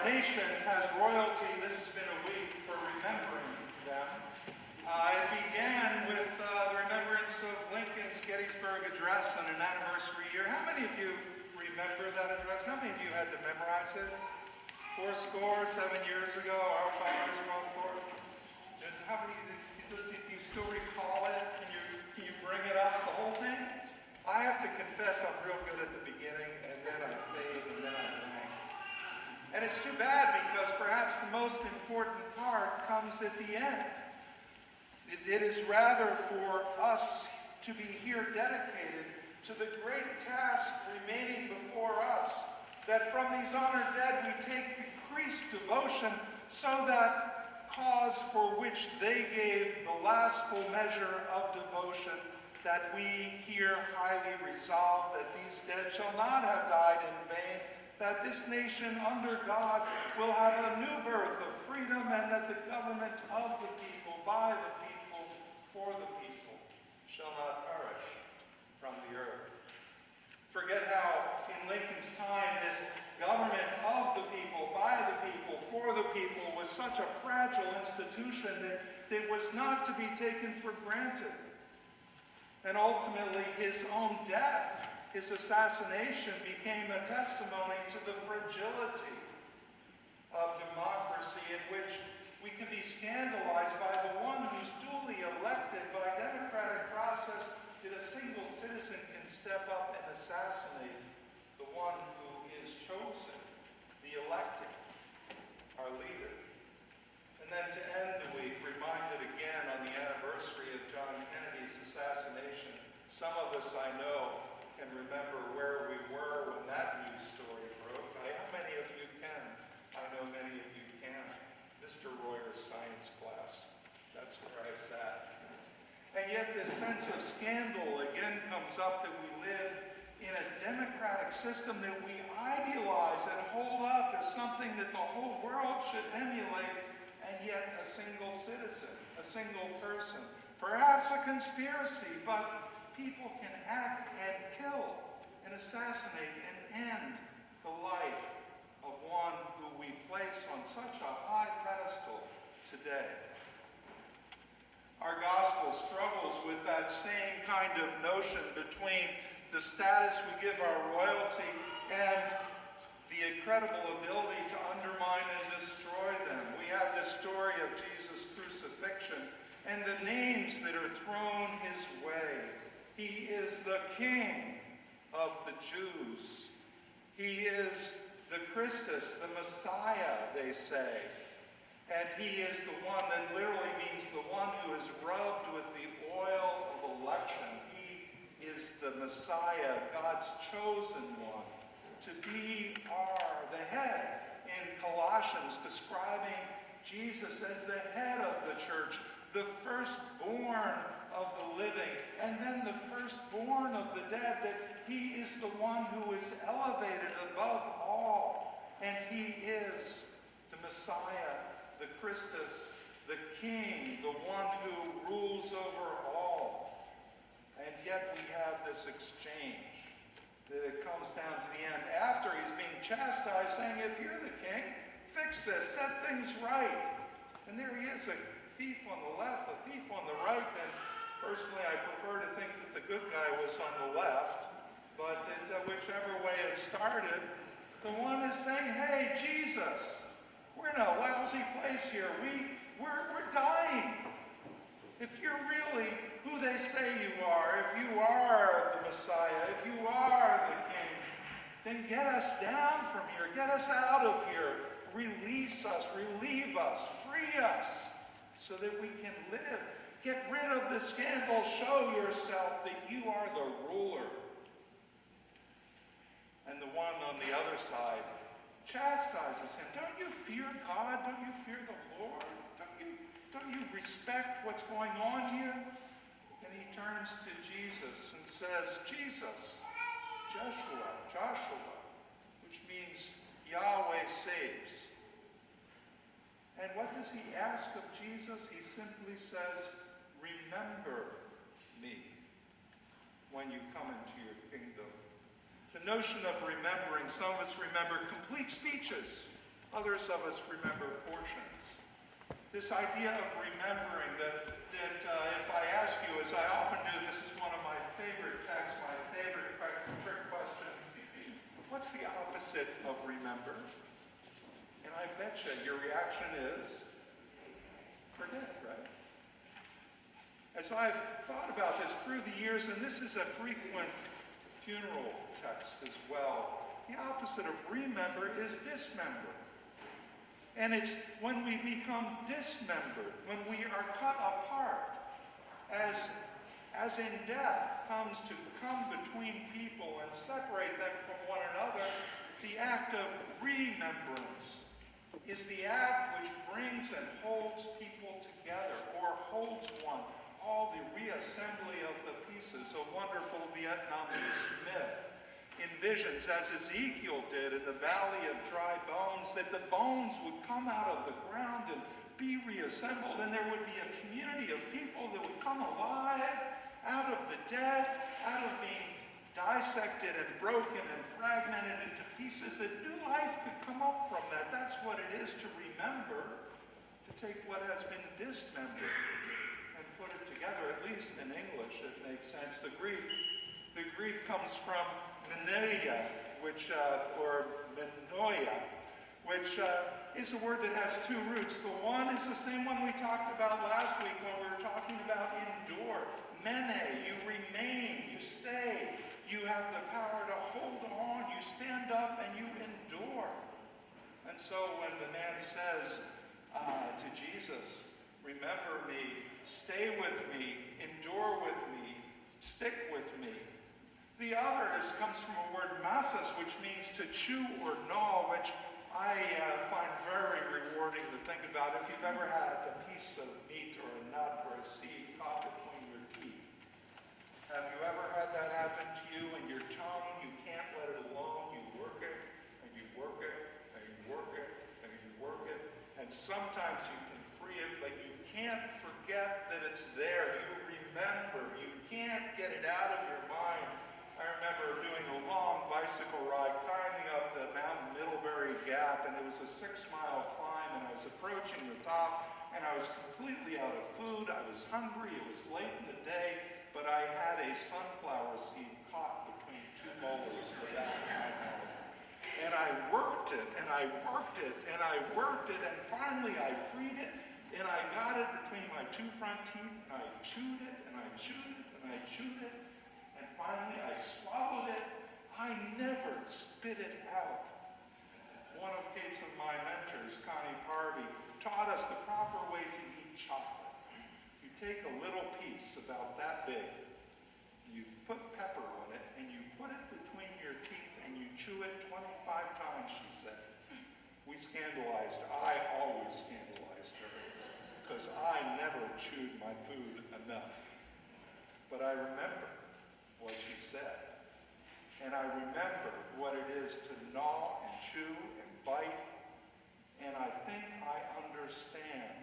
nation has royalty, this has been a week for remembering them. It began with the remembrance of Lincoln's Gettysburg Address on an anniversary year. How many of you remember that address? How many of you had to memorize it? 7 years ago, our fathers wrote for it. How many, do you still recall it? Can you bring it up, the whole thing? I have to confess I'm real good at the beginning, and then I fade, and then I blank. And it's too bad because perhaps the most important part comes at the end. It is rather for us to be here dedicated to the great task remaining before us, that from these honored dead we take increased devotion, so that cause for which they gave the last full measure of devotion, that we here highly resolve that these dead shall not have died in vain, that this nation under God will have a new birth of freedom, and that the government of the people, by the people, for the people, shall not perish from the earth. Forget how in Lincoln's time this government of the people, by the people, for the people was such a fragile institution that it was not to be taken for granted. And ultimately his own death, his assassination, became a testimony to the fragility of democracy, in which we can be scandalized by the one who's duly elected by democratic process, that a single citizen can step up and assassinate the one who is chosen, the elected, our leader. And then to end the week, reminded again on the anniversary of John Kennedy's assassination. Some of us, I know, can remember where we were when that news story broke. How many of you can? I know many of you can. Mr. Royer's science class. That's where I sat. And yet this sense of scandal again comes up, that we live in a democratic system that we idealize and hold up as something that the whole world should emulate, and yet a single citizen, a single person, perhaps a conspiracy, but people can act and kill and assassinate and end the life of one who we place on such a high pedestal today. Our gospel struggles with that same kind of notion between the status we give our royalty and the incredible ability to undermine and destroy them. We have this story of Jesus' crucifixion and the names that are thrown his way. He is the King of the Jews. He is the Christus, the Messiah, they say. And he is the one that literally means the one who is rubbed with the oil of election. He is the Messiah, God's chosen one, to be the head. In Colossians, describing Jesus as the head of the church, the firstborn of the living, and then the firstborn of the dead, that he is the one who is elevated above all. And he is the Messiah, the Christus, the King, the one who rules over all. And yet we have this exchange that it comes down to the end. After he's being chastised, saying, if you're the king, fix this, set things right. And there he is, a thief on the left, a thief on the right. And personally, I prefer to think that the good guy was on the left. But whichever way it started, the one is saying, hey, Jesus, we're in a lousy place here. We're dying. If you're really who they say you are, if you are the Messiah, if you are the King, then get us down from here. Get us out of here. Release us, relieve us, free us, so that we can live. Get rid of the scandal. Show yourself that you are the ruler. And the one on the other side chastises him. Don't you fear God? Don't you fear the Lord? Don't you respect what's going on here? And he turns to Jesus and says, Jesus, Joshua, which means Yahweh saves. And what does he ask of Jesus? He simply says, remember me when you come into your kingdom. The notion of remembering, some of us remember complete speeches. Others of us remember portions. This idea of remembering that if I ask you, as I often do, this is one of my favorite texts, my favorite trick question, what's the opposite of remember? And I bet you your reaction is forget, right? As I've thought about this through the years, and this is a frequent funeral text as well, the opposite of remember is dismember. And it's when we become dismembered, when we are cut apart, as in death comes to come between people and separate them from one another, the act of remembrance is the act which brings and holds people together, or holds one. All the reassembly of the pieces. A wonderful Vietnamese myth envisions, as Ezekiel did in the Valley of Dry Bones, that the bones would come out of the ground and be reassembled, and there would be a community of people that would come alive out of the dead, out of being dissected and broken and fragmented into pieces, that new life could come up from that. That's what it is to remember, to take what has been dismembered and put it together. At least in English it makes sense. The Greek comes from mneia, or menoia, which is a word that has two roots. The one is the same one we talked about last week when we were talking about endure. Mene, you remain, you stay, you have the power to hold on, you stand up and you endure. And so when the man says to Jesus, remember me, stay with me, endure with me, stick with me. The other comes from a word masas, which means to chew or gnaw, which I find very rewarding to think about. If you've ever had a piece of meat or a nut or a seed caught between your teeth, have you ever had that happen to you? And your tongue, you can't let it alone. You work it, and you work it, and you work it, and you work it. And sometimes you can free it, but you can't forget that it's there. You remember. You can't get it out of your mind. I remember doing a long bicycle ride, climbing up the Mount Middlebury Gap, and it was a 6-mile climb, and I was approaching the top, and I was completely out of food. I was hungry. It was late in the day, but I had a sunflower seed caught between two molars in the back of my mouth. And I worked it, and I worked it, and I worked it, and finally I freed it, and I got it between my two front teeth, and I chewed it, and I chewed it, and I chewed it. And finally, I swallowed it. I never spit it out. One of Kate's and my mentors, Connie Parby, taught us the proper way to eat chocolate. You take a little piece about that big, you put pepper on it, and you put it between your teeth, and you chew it 25 times, she said. We scandalized. I always scandalized her, because I never chewed my food enough. But I remember what she said. And I remember what it is to gnaw and chew and bite. And I think I understand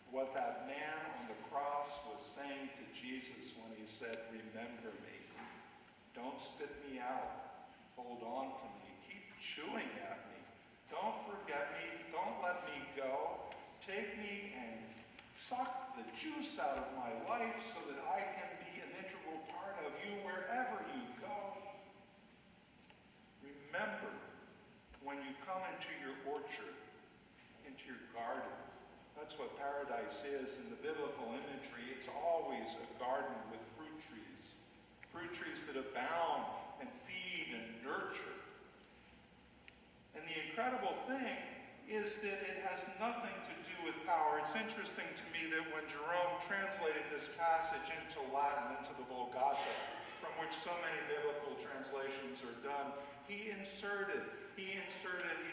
what that man on the cross was saying to Jesus when he said, remember me. Don't spit me out. Hold on to me. Keep chewing at me. Don't forget me. Don't let me go. Take me and suck the juice out of my life so that I can be an integral part of you wherever you go. Remember, when you come into your orchard, into your garden, that's what paradise is in the biblical imagery. It's always a garden with fruit trees that abound and feed and nurture. And the incredible thing is that it has nothing to do with power. It's interesting to me that when Jerome translated this passage into Latin, into the Vulgata, from which so many biblical translations are done, he inserted, he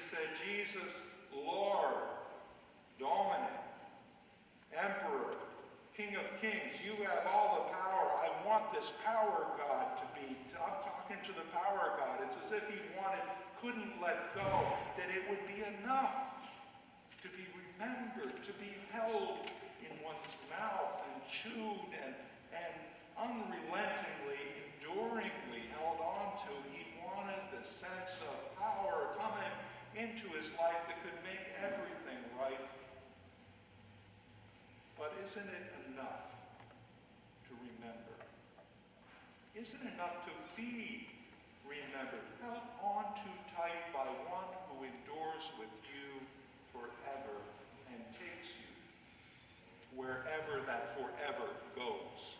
said, Jesus, Lord, Domine, Emperor, King of Kings, you have all the power. I want this power God to be. I'm talking to the power God. It's as if he couldn't let go, that it would be enough to be remembered, to be held in one's mouth and chewed and unrelentingly, enduringly held on to. He wanted the sense of power coming into his life that could make everything right. But isn't it enough to remember? Isn't it enough to be remembered, held on too tight by one who endures with you forever and takes you wherever that forever goes?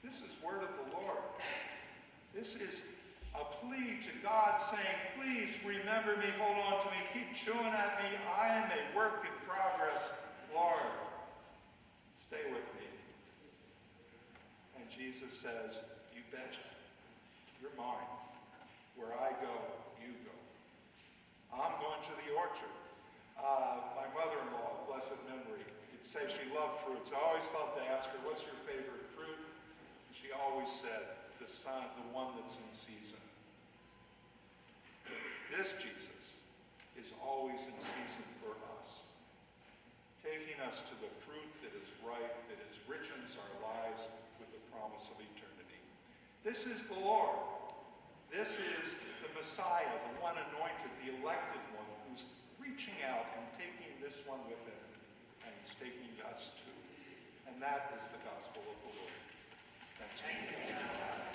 This is word of the Lord. This is a plea to God saying, please remember me, hold on to me, keep chewing at me. I am a work in progress, Lord. Stay with me. And Jesus says, you betcha. You're mine. Where I go, you go. I'm going to the orchard. My mother-in-law, blessed memory, would say she loved fruits. I always thought to ask her, what's your favorite fruit? And she always said, the one that's in season. This Jesus is always in season for us, taking us to the fruit that is ripe, that richens our lives with the promise of eternity. This is the Lord. This is the Messiah, the one anointed, the elected one, who's reaching out and taking this one with him, and he's taking us too. And that is the gospel of the Lord. Thanks be to God.